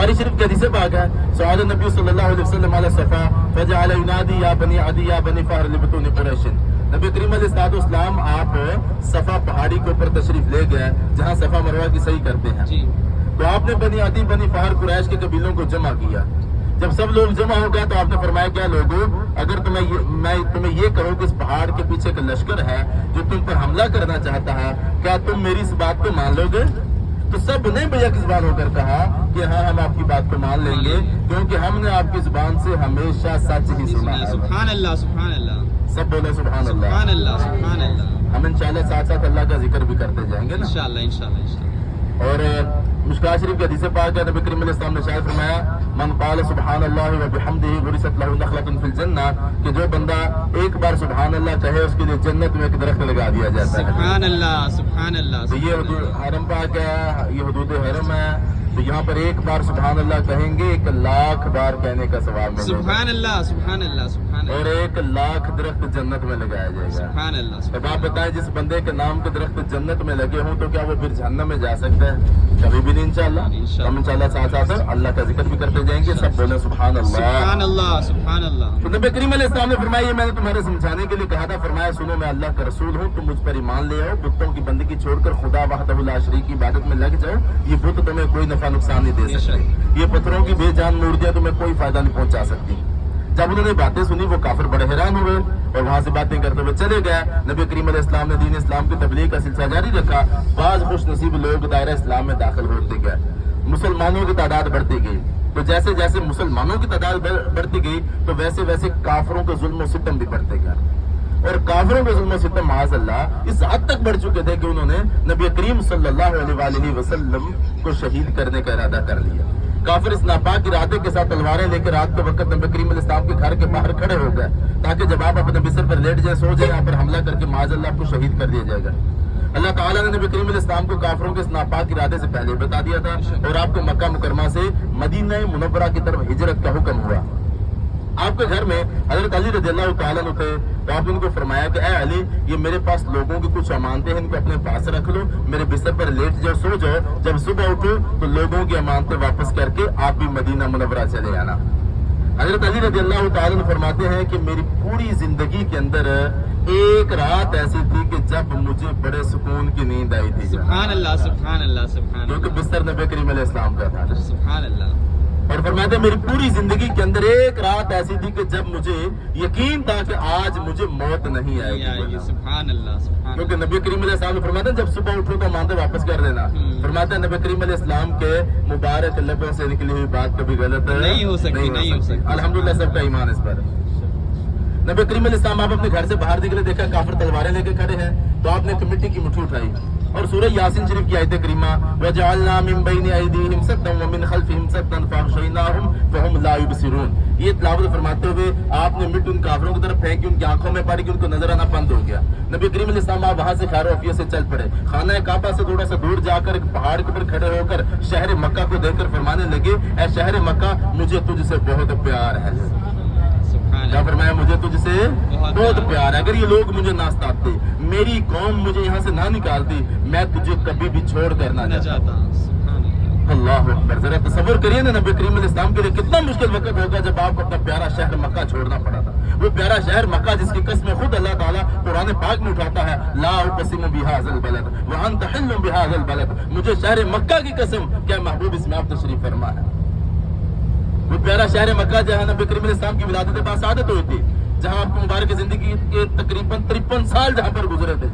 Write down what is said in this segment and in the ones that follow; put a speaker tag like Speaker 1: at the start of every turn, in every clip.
Speaker 1: बुखारी शरीफ की हदीस पाक है, सअद नबी सल्लल्लाहु अलैहि वसल्लम अला सफा फजअल युनादी या बनी अदी या बनी फहर लिबतून कुरैश। नबी करीम अलैहिस्सलाम आप सफा पहाड़ी के ऊपर तशरीफ ले गए जहाँ सफा मरवा की सही करते हैं। तो आपने बनी अदी बनी फहर कुरैश के कबीलों को जमा किया। जब सब लोग जमा हो गए तो आपने फरमाया, क्या लोगों, अगर मैं तुम्हें ये कहूँ कि इस पहाड़ के पीछे एक लश्कर है जो तुम पर हमला करना चाहता है, क्या तुम मेरी इस बात को मान लोगे? तो सब ने बेयक जुबान होकर कहा कि हाँ, हम आपकी बात को मान लेंगे, क्योंकि हमने आपकी जुबान से हमेशा सच ही सुना है।
Speaker 2: सुभान अल्लाह, सुभान अल्लाह।
Speaker 1: सब बोले सुभान अल्लाह,
Speaker 2: सुभान अल्लाह, सुभान अल्लाह।
Speaker 1: हम इंशाल्लाह साथ साथ अल्लाह का जिक्र भी करते जाएंगे ना,
Speaker 2: इंशाल्लाह इंशाल्लाह इंशाल्लाह।
Speaker 1: और मिशकात शरीफ की हदीस पाक है, नबी करीम अलैहिस्सलाम ने शायद फरमाया, मन क़ाल सुब्हान अल्लाह व बिहम्दिही गुरिसत लहु नखलतुन फिल जन्नह, कि जो बंदा एक बार सुभान अल्लाह कहे उसके लिए जन्नत में एक दरख्त लगा दिया जाता है।
Speaker 2: सुभान अल्लाह, सुभान अल्लाह।
Speaker 1: तो ये हरम पाक है, ये हुदूद हरम है, तो यहाँ पर एक बार सुभान अल्लाह कहेंगे 1,00,000 बार कहने का सवाब मिलेगा।
Speaker 2: सुभान अल्लाह, सुभान अल्लाह, सुभान
Speaker 1: और 1,00,000 दरख्त जन्नत में लगाया जाएगा।
Speaker 2: सुभान अल्लाह।
Speaker 1: अब आप बताएं, जिस बंदे के नाम के दरख्त जन्नत में लगे हों तो क्या वो फिर जहन्नम में जा सकता है? कभी भी नहीं इंशाल्लाह। हम इंशाल्लाह साथ साथ अल्लाह का जिक्र भी करते जाएंगे। सब बोले सुभान अल्लाह,
Speaker 2: सुभान अल्लाह, सुभान अल्लाह।
Speaker 1: तो नबी करीम अलैहिस्सलाम ने फरमाया, ये मैंने तुम्हारे समझाने के लिए कहा था। फरमाया, सुनो, मैं अल्लाह का रसूल हूँ, तुम मुझ पर ईमान ले आओ, बुतों की बंदगी छोड़कर खुदा वहदहु ला शरीक की इबादत में लग जाओ। ये बुत तुम्हें कोई नफा नुकसान नहीं दे सकते, ये पत्थरों की बेजान मूर्तियां तुम्हें कोई फायदा नहीं पहुंचा सकती। जब उन्होंने बातें सुनी वो काफिर बड़े हैरान हुए और वहां से बातें करते हुए चले गए। नबी करीम अलैहिस्सलाम ने दीन इस्लाम की तबलीग का सिलसिला जारी रखा। बाज खुश नसीब लोग दायरा इस्लाम में दाखिल होते गए, मुसलमानों की तादाद बढ़ती गई। तो जैसे जैसे मुसलमानों की तादाद बढ़ती गई तो वैसे वैसे काफिरों के जुल्म और सितम भी बढ़ते गए। और काफिरों के जुल्म और सितम माअज़ल्लाह इस हद तक बढ़ चुके थे कि उन्होंने नबी करीम सल्लल्लाहु अलैहि वसल्लम को शहीद करने का इरादा कर लिया। काफिर इस नापाक इरादे के साथ तलवारें लेकर रात के वक्त नबी करीम अलैहिस्सलाम के घर के बाहर खड़े हो गए, ताकि जब आप अपने बिस्तर पर लेट जाए, सो जाए, यहाँ पर हमला करके माअज़ल्लाह आपको शहीद कर दिया जाएगा। अल्लाह ताला ने नबी करीम अलैहिस्सलाम को काफिरों के इस नापाक इरादे से पहले बता दिया था और आपको मक्का मुकरमा से मदीना मुनव्वरा की तरफ हिजरत का हुक्म हुआ। आपके घर में हजरत अली रज़ियल्लाहु ताला अन्हु थे, तो आपने उनको फरमाया कि ऐ अली, ये मेरे पास लोगों की कुछ अमानतें हैं, इनको अपने पास रख लो, मेरे बिस्तर पर लेट जाओ, सो जाओ, जब सुबह उठो तो लोगों की अमानतें वापस करके आप भी मदीना मुनव्वरा चले आना। हजरत अली रज़ियल्लाहु ताला अन्हु फरमाते हैं कि मेरी पूरी जिंदगी के अंदर एक रात ऐसी थी कि जब मुझे बड़े सुकून की नींद आई थी।
Speaker 2: सुभान अल्लाह, सुभान अल्लाह, सुभान
Speaker 1: क्योंकि बिस्तर नबी करीम अलैहिस्सलाम का था।
Speaker 2: सुभान अल्लाह।
Speaker 1: और फरमाते मेरी पूरी जिंदगी के अंदर एक रात ऐसी थी कि जब मुझे यकीन था कि आज मुझे मौत नहीं आएगी।
Speaker 2: सुभान अल्लाह, सुभान।
Speaker 1: क्योंकि नबी करीम अलैहिस्सलाम ने फरमाया जब सुबह उठो तो मानते वापस कर देना। फरमाते नबी करीम अलैहिस्सलाम के मुबारक लबों से निकली हुई बात कभी गलत
Speaker 2: नहीं हो सकती, नहीं हो सकती।
Speaker 1: अल्हम्दुलिल्लाह सबका ईमान इस पर। नबी करीम अलैहिस्सलाम आप अपने घर से बाहर निकले, देखा काफिर तलवारें लेके खड़े हैं, तो आपने एक मिट्टी की मुट्ठी उठाई और सूरह यासीन शरीफ की आयत करीमा वजअलना मिन बैनि अयदीहिम सद्दन व मिन खल्फिहिम सद्दन फअग़शयनाहुम फहुम ला युबसिरून, ये तिलावत फरमाते हुए आपने मिट्टी उन काफिरों की तरफ फेंकी, उनकी आंखों में पड़ी कि उनको नजर आना बंद हो गया। नबी करीम अलैहिस्सलाम आप वहां से खैर वफियत से चल पड़े, खाना काबा से थोड़ा सा दूर जाकर एक पहाड़ के ऊपर खड़े होकर शहर मक्का को देखकर फरमाने लगे, ऐ शहर मक्का, मुझे तुझसे बहुत प्यार है। क्या फरमाया? मुझे तुझसे बहुत प्यार है। अगर ये लोग मुझे ना सताते, मेरी कौम मुझे यहाँ से ना निकालती, मैं तुझे कभी भी छोड़ कर ना जाता। अल्लाह अकबर। जरा तसव्वुर करिए ना, नबी करीम अलैहिस्सलाम के लिए कितना मुश्किल वक्त होगा जब आपको अपना प्यारा शहर मक्का छोड़ना पड़ा था। वो प्यारा शहर मक्का जिसकी कसम खुद अल्लाह ताला कुरान पाक में उठाता है, ला उक़सिमु बिहाज़ल बलद व अंत हिल्लुम बिहाज़ल बलद, मुझे शहर मक्का की कसम, क्या महबूब इसमें आप तशरीफ फरमा है। वो प्यारा शहर मक्का जहाँ नबी करीम अलैहिस्सलाम की विलादत बासादत हुई थी, जहाँ आपकी मुबारक जिंदगी के तकरीबन 53 साल जहाँ पर गुजरे थे।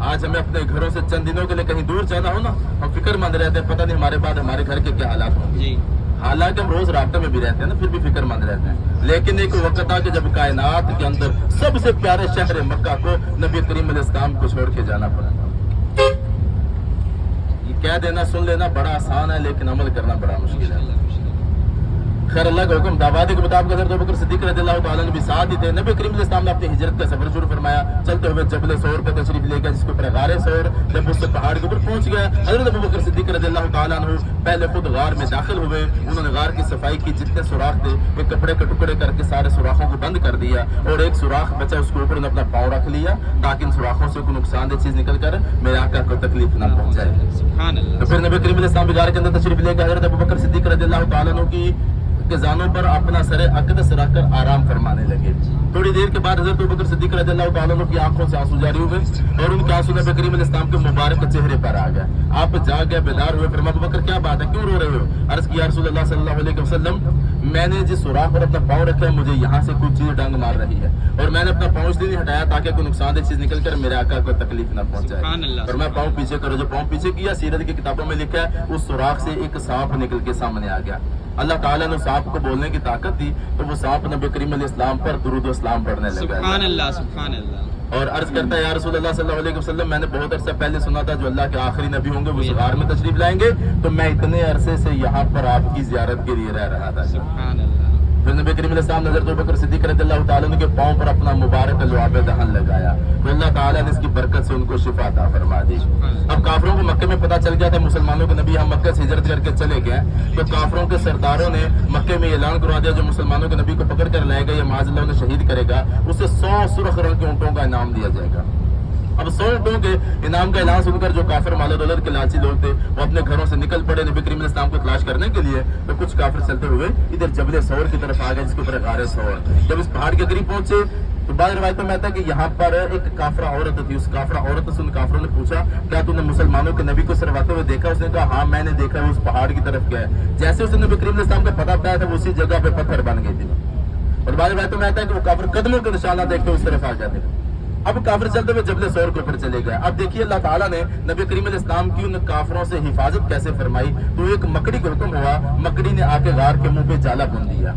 Speaker 1: आज हमें अपने घरों से चंद दिनों के लिए कहीं दूर जाना हो ना, हम फिक्रमंद रहते हैं, पता नहीं हमारे बाद हमारे घर के क्या हालात होंगे। हालांकि हम रोज रास्ते में भी रहते हैं ना, फिर भी फिक्रमंद रहते हैं। लेकिन एक वक्त था कि जब कायनात के अंदर सबसे प्यारे शहर मक्का को नबी करीम अलैहिस्सलाम को छोड़ के जाना पड़ा था। ये कह देना सुन लेना बड़ा आसान है, लेकिन अमल करना बड़ा मुश्किल है। खैर अल्लाह का हुक्म दावादे के मुताबिक हज़रत अबू बकर सिद्दीक़ रज़ियल्लाहु ताला अन्हु भी साथ ही थे। नबी करीम इस्लाम ने अपनी हिजरत का सफर शुरू फरमाया। चलते हुए जबल सौर पे तशरीफ ले गया, जिसके ऊपर गारे सौर। जब उससे पहाड़ के ऊपर पहुंच गया, हज़रत अबू बकर सिद्दीक़ रज़ियल्लाहु ताला अन्हु पहले खुद गार में दाखिल हुए। उन्होंने गार की सफाई की, जितने सुराख थे एक कपड़े के टुकड़े करके सारे सुराखों को बंद कर दिया, और एक सुराख बचा उसके ऊपर उन्होंने अपना पाँव रख लिया, ताकि इन सुराखों से कोई नुकसानदेह चीज निकल कर मेरे आका को तकलीफ न पहुंचाए।
Speaker 2: सुभान अल्लाह।
Speaker 1: तो फिर नबी करीम इस्लाम गार के अंदर तशरीफ लेकर हज़रत अबू बकर सिद्दीक़ रज़ियल्लाहु ताला अन्हु की ज़ानों पर अपना सरे अक़दस रखकर आराम फरमाने लगे। थोड़ी देर के बाद हज़रत अबू बकर सिद्दीक़ रज़ियल्लाहु ताला अन्हु की आंखों से आंसू जारी हुए, और उनके आंसू नबी करीम इस्लाम के मुबारक चेहरे पर आ गए। आप जाग गए, बेदार हुए। फरमाया, अबू बकर क्या बात है, क्यों रो रहे हो? अर्ज़ किया, रसूलुल्लाह सल्लल्लाहु अलैहि वसल्लम, मैंने जिस सुराख पर अपना पाँव रखा है, मुझे यहाँ से कोई चीज डंग मार रही है, और मैंने अपना पाँव इसलिए नहीं हटाया ताकि कोई नुकसानदेह चीज निकल कर मेरे आका को तकलीफ न पहुंचाए। और मैं पाँव पीछे करो। जो पाँव पीछे किया, सीरत की किताबों में लिखा है, उस सुराख से एक सांप निकल के सामने आ गया। अल्लाह ताला ने सांप को बोलने की ताकत दी, तो वो सांप नबी करीम अलैहिस्सलाम पर दुरूद व सलाम पढ़ने लगा।
Speaker 2: सुभान अल्लाह, सुभान अल्लाह।
Speaker 1: और अर्ज करता है, या रसूलुल्लाह सल्लल्लाहु अलैहि वसल्लम, मैंने बहुत अरसे पहले सुना था जो अल्लाह के आखिरी नबी होंगे वो इस गार में तशरीफ लाएंगे, तो मैं इतने अरसे से यहाँ पर आपकी जियारत के लिए रह रहा था।
Speaker 2: सुभान अल्लाह।
Speaker 1: फिर नबी करीम अलैहि सलाम हज़रत अबू बकर सिद्दीक़ रज़ियल्लाहु ताला अन्हु के पाँव पर अपना मुबारक लुआब दहन लगाया, तो अल्लाह ताला ने इसकी बरकत से उनको शिफा अता फरमा दी। अब काफिरों को मक्के में पता चल गया था मुसलमानों के नबी हम मक्के से हिजरत करके चले गए, तो काफिरों के सरदारों ने मक्के में ऐलान करवा दिया, जो मुसलमानों के नबी को पकड़ कर लाएगा या माज़अल्लाह उन्हें शहीद करेगा, उसे 100 सुर्ख रंग के ऊँटों का इनाम दिया जाएगा। अब 100 ऊँटों के इनाम का ऐलान सुनकर जो काफिर माल दौलत के लालची लोग थे वो अपने घरों से निकल पड़े नबी करीम इस्लाम को तलाश करने के लिए। तो कुछ काफिर चलते हुए इधर जबल सौर की तरफ आ गए, जिसके ऊपर गारे सौर। जब इस पहाड़ के करीब पहुंचे तो बाद रिवायतों में आता है कि यहाँ पर एक काफरा औरत थी। उस काफरा औरत से उन काफिरों ने पूछा, क्या तूने मुसलमानों के नबी को सरवाते हुए देखा? उसने कहा, हाँ मैंने देखा, उस पहाड़ की तरफ गया है। जैसे उसने नबी करीम इस्लाम का पता पाया था, वो उसी जगह पे पत्थर बन गई थी। और बाद रिवायतों में आता है कि वो काफिर कदमों के निशाना देखते उस तरफ आ जाते। अब काफिर चलते हुए जबल सौर के ऊपर चले गए। अब देखिए अल्लाह ताला ने नबी करीम इस्लाम की उन काफिरों से हिफाजत कैसे फरमाई। तो एक मकड़ी को हुक्म हुआ, मकड़ी ने आके गार के मुंह पे जाला बुन दिया।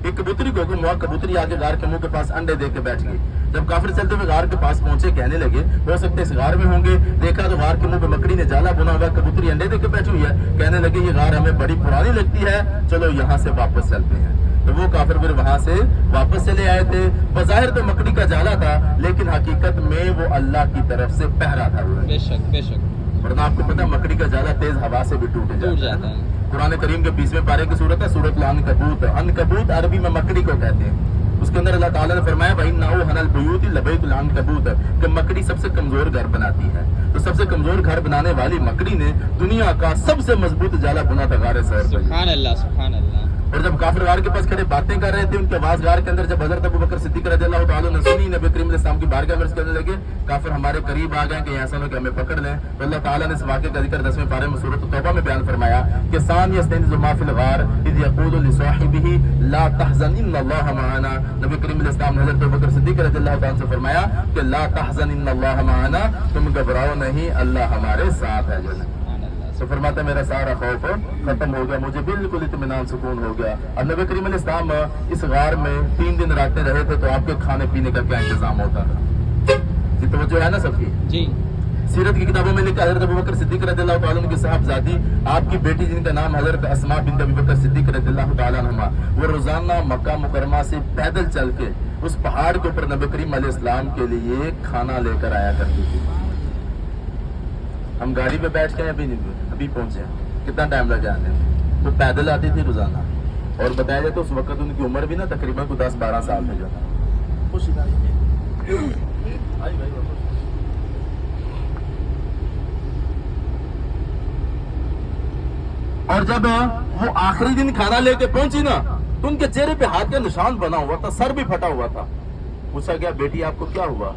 Speaker 1: एक कबूतरी को हुक्म हुआ, कबूतरी आके गार के मुंह के पास अंडे दे के बैठ गई। जब काफिर चलते हुए गार के पास पहुंचे, कहने लगे हो सकते इस गार में होंगे। देखा तो गार के मुंह पे मकड़ी ने जाला बुना हुआ, कबूतरी अंडे दे के बैठी हुई है। कहने लगे ये गार हमें बड़ी पुरानी लगती है, चलो यहाँ से वापस चलते हैं। तो वो काफिर फिर वहां से वापस चले आए थे। बज़ाहिर तो मकड़ी का जाला था, लेकिन हकीकत में वो अल्लाह की तरफ से पहरा था।
Speaker 2: बेशक बेशक।
Speaker 1: वरना आपको पता मकड़ी का जाला तेज हवा से भी टूट जाता है। कुरान करीम के 20वें पारे की सूरत है, सूरत अनकबूत। अनकबूत अरबी में मकड़ी को कहते हैं। उसके अंदर अल्लाह ताला ने फरमाया, भाई नाउ हनल बुयूती लबैतुल अनकबूत, कि मकड़ी सबसे कमजोर घर बनाती है। तो सबसे कमजोर घर बनाने वाली मकड़ी ने दुनिया का सबसे मजबूत जाला बुना था गारे सौर पर।
Speaker 2: सुभान अल्लाह, सुभान अल्लाह।
Speaker 1: और जब काफिर गार के पास खड़े बातें कर रहे थे, उनकी आवाज गार के अंदर जब हज़रत अबू बकर सिद्दीक़ रज़ियल्लाहु ताला ने सुनी, नबी करीम इस्लाम की बारगाह में कहने लगे, काफिर हमारे करीब आ गए कि ऐसा ना कि हमें पकड़ लें। तो अल्लाह ताला ने इस वाक़े का जिक्र 10वें पारे में सूरत तौबा में बयान फरमाया कि सान यस्तनिज़ु मा फिल गार इज़ यक़ूलु लिसाहिबिही ला तहज़न इन्नल्लाह मअना। नबी करीम इस्लाम ने हज़रत अबू बकर सिद्दीक़ रज़ियल्लाहु ताला से फरमाया कि ला तहज़न इन्नल्लाह मअना, तुम घबराओ नहीं, अल्लाह हमारे साथ है। जो तो फरमाता मेरा सारा खौफ खत्म हो गया, मुझे बिल्कुल इत्मीनान सुकून हो गया। अब नबी करीम अलैहिस्सलाम इस गार में 3 दिन रातें रहे थे, तो आपके खाने पीने का क्या इंतजाम होता था? जी तवज्जो है ना सबकी? जी। सीरत की किताबों में लिखा, हज़रत अबू बकर सिद्दीक़ रज़ियल्लाहु ताला अन्हु की साहबजादी आपकी बेटी जिनका नाम हज़रत अस्मा बिन्त अबी बकर सिद्दीक़ रज़ियल्लाहु ताला अन्हा, वो रोजाना मक्का मुकरमा से पैदल चल के उस पहाड़ के ऊपर नबी करीम अलैहिस्सलाम के लिए खाना लेकर आया करती थी। हम गाड़ी पे बैठ के अभी पहुंचे, कितना टाइम लग जाने में। वो पैदल आती थी रोजाना, और बताया जाए तो उस वक्त उनकी उम्र भी ना तकरीबन 10-12 साल थे। जो और जब वो आखिरी दिन खाना लेके पहुंची ना, तो उनके चेहरे पे हाथ का निशान बना हुआ था, सर भी फटा हुआ था। पूछा गया, बेटी आपको क्या हुआ?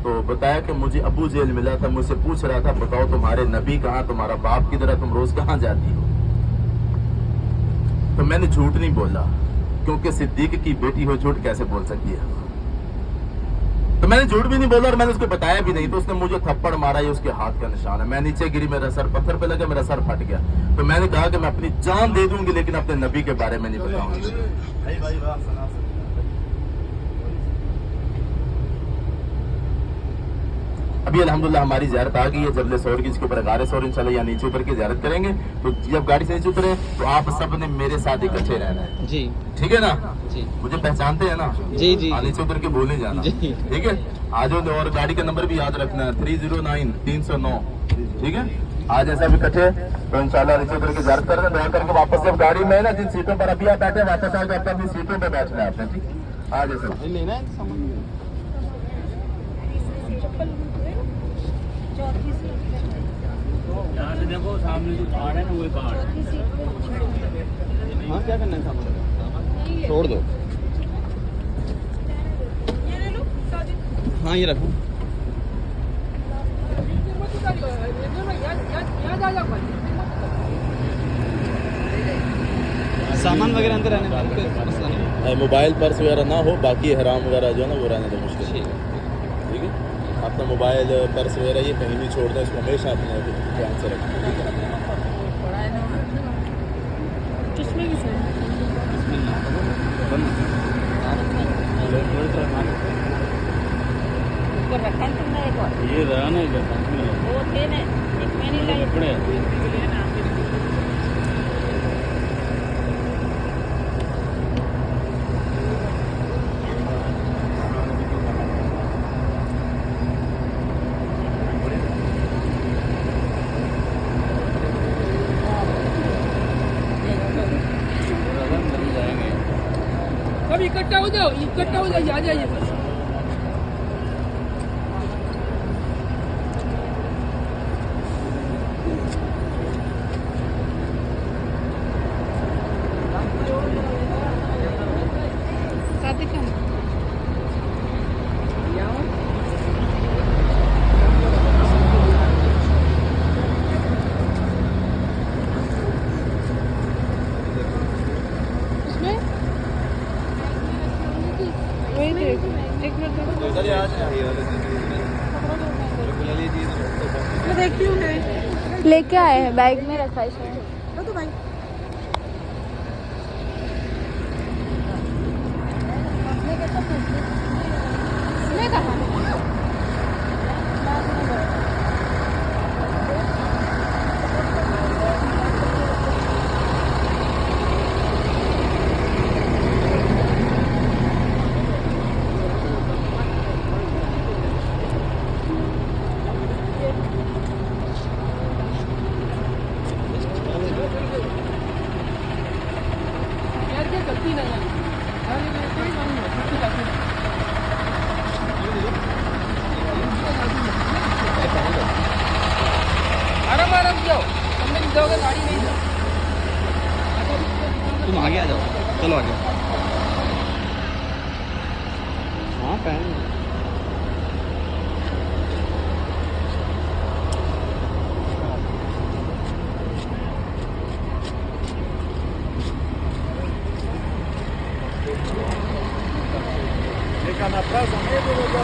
Speaker 1: तो बताया कि मुझे अबू जेल मिला था, मुझसे पूछ रहा था बताओ तुम्हारे नबी कहाँ, तुम्हारा बाप किधर है, तुम रोज कहाँ जाती हो? तो मैंने झूठ नहीं बोला, क्योंकि सिद्दीक की बेटी हो, झूठ कैसे बोल सकती है? तो मैंने झूठ भी नहीं बोला और मैंने उसको बताया भी नहीं। तो उसने मुझे थप्पड़ मारा, ये उसके हाथ का निशान है। मैं नीचे गिरी, मेरा सर पत्थर पे लगा, मेरा सर फट गया। तो मैंने कहा कि मैं अपनी जान दे दूंगी, लेकिन अपने नबी के बारे में नहीं बताऊंगी। ابھی الحمدللہ ہماری زیارت آ گئی ہے جبل سور کی، اس کے اوپر غار سور انشاءاللہ یا نیچے اتر کے زیارت کریں گے. تو جب گاڑی سے نیچے اترے تو آپ سب نے میرے ساتھ اکٹھے رہنا ہے،
Speaker 2: جی
Speaker 1: ٹھیک ہے نا؟
Speaker 2: جی
Speaker 1: مجھے پہچانتے ہیں نا؟
Speaker 2: جی جی
Speaker 1: نیچے اتر کے بھول نہیں جانا،
Speaker 2: جی.
Speaker 1: ٹھیک ہے؟ آج اور گاڑی کا نمبر بھی یاد رکھنا ہے 309 309، ٹھیک ہے؟ آج ایسا بھی اکٹھے تو انشاءاللہ نیچے اتر کے زیارت کرنا، دعا کر کے واپس جب گاڑی میں ہے نا جن سیٹوں پر ابھی آپ بیٹھے واپس آ کے اپنی سیٹوں پہ بیٹھنا ہے آپ نے، ٹھیک؟ آج ایسا
Speaker 2: لینا ہے سامان.
Speaker 3: یہاں سے دیکھو سامنے جو پہاڑ ہے نا وہی پہاڑ ہے.
Speaker 2: ہاں کیا کرنا ہے سامان چھوڑ دو. ہاں یہ رکھو. سامان وغیرہ اندر رہنے کا کوئی مسئلہ نہیں.
Speaker 1: موبائل پرس وغیرہ نہ ہو، باقی حرام وغیرہ جو ہے نا وہ رہنے دو مشکل،
Speaker 2: ٹھیک ہے.
Speaker 1: ٹھیک ہے؟ اپنا موبائل پرس وغیرہ یہ کہیں نہیں چھوڑ دیں، اس کو ہمیشہ اپنے دھیان سے رکھیں، ٹھیک ہے؟
Speaker 3: چشمے کی سے یہ رہا نا وہ تھے نا میں نہیں لائے کپڑے. اب اکٹھا ہو جاؤ، اکٹھا ہو جائیے، آ جائیے بس.
Speaker 4: लेके आए हैं, बैग में रखा है शायद. इसमें कहाँ?
Speaker 3: आराम आराम से जाओ, हमने नहीं जाओगे गाड़ी नहीं जाओ.
Speaker 2: तुम आगे आ जाओ, चलो आगे. हाँ पहन